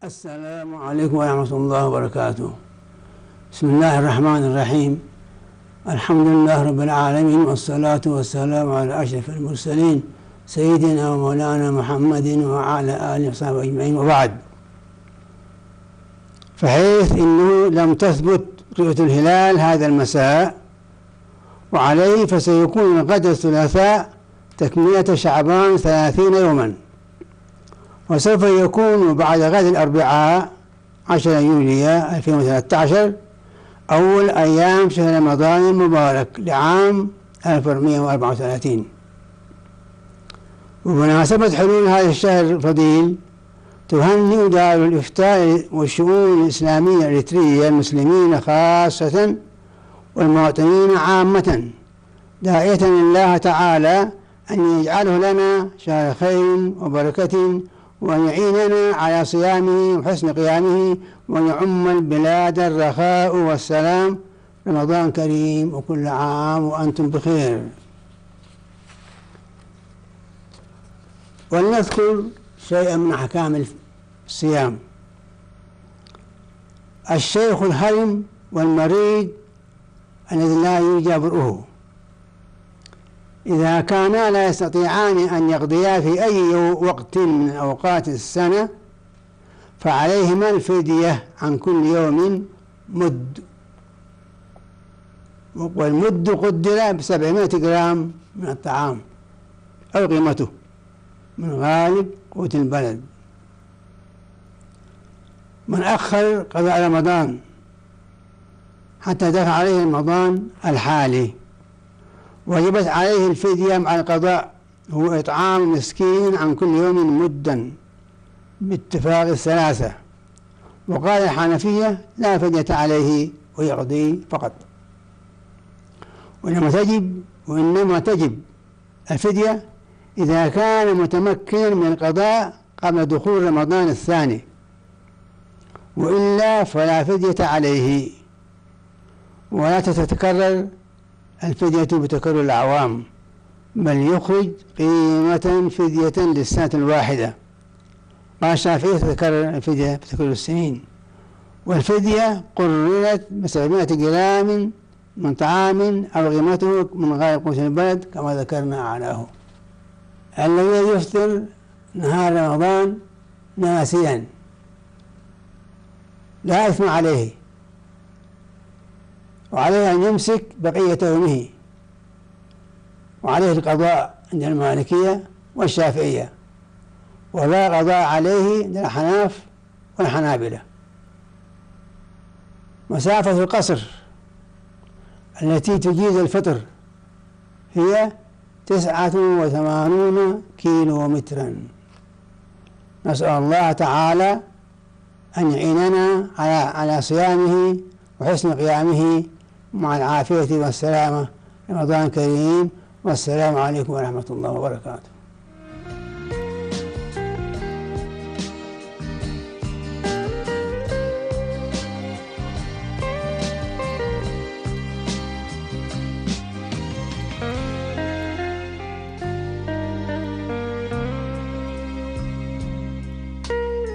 السلام عليكم ورحمة الله وبركاته. بسم الله الرحمن الرحيم. الحمد لله رب العالمين، والصلاة والسلام على أشرف المرسلين سيدنا ومولانا محمد وعلى آله وصحبه أجمعين، وبعد. فحيث أنه لم تثبت رؤية الهلال هذا المساء، وعليه فسيكون غد الثلاثاء تكملة شعبان 30 يوما، وسوف يكون بعد غد الأربعاء 10 يوليو 2013 أول أيام شهر رمضان المبارك لعام 1434. وبمناسبة حلول هذا الشهر الفضيل تهنئ دار الإفتاء والشؤون الإسلامية الإريترية المسلمين خاصة والمواطنين عامة، داعية الله تعالى أن يجعله لنا شهر خير وبركة، وأن يعيننا على صيامه وحسن قيامه، وأن يعم البلاد الرخاء والسلام. رمضان كريم وكل عام وأنتم بخير. ولنذكر شيئا من أحكام الصيام. الشيخ الهرم والمريض الذي لا يرجى برؤه إذا كانا لا يستطيعان أن يقضيا في أي وقت من أوقات السنة فعليهما الفدية عن كل يوم مد، والمد قدر ب700 جرام من الطعام أو قيمته من غالب قوت البلد. من أخر قضاء رمضان حتى دخل عليه رمضان الحالي وجبت عليه الفدية مع القضاء، هو إطعام مسكين عن كل يوم مدا باتفاق الثلاثة. وقال الحنفية لا فدية عليه ويقضي فقط. وإنما تجب الفدية إذا كان متمكنا من القضاء قبل دخول رمضان الثاني، وإلا فلا فدية عليه، ولا تتكرر الفدية بتكرر الأعوام، بل يخرج قيمة فدية للسنة الواحدة. قال الشافعي تتكرر الفدية بتكرر السنين. والفدية قررت ب700 جرام من طعام أو قيمته من غالب قوت البلد كما ذكرنا أعلاه. الذي يفطر نهار رمضان ناسيا لا إثم عليه، وعليه أن يمسك بقية يومه، وعليه القضاء عند المالكية والشافعية، ولا قضاء عليه عند الأحناف والحنابلة. مسافة القصر التي تجيز الفطر هي 89 كيلومترا. نسأل الله تعالى أن يعيننا على صيامه وحسن قيامه مع العافية والسلامة. رمضان كريم، والسلام عليكم ورحمة الله وبركاته.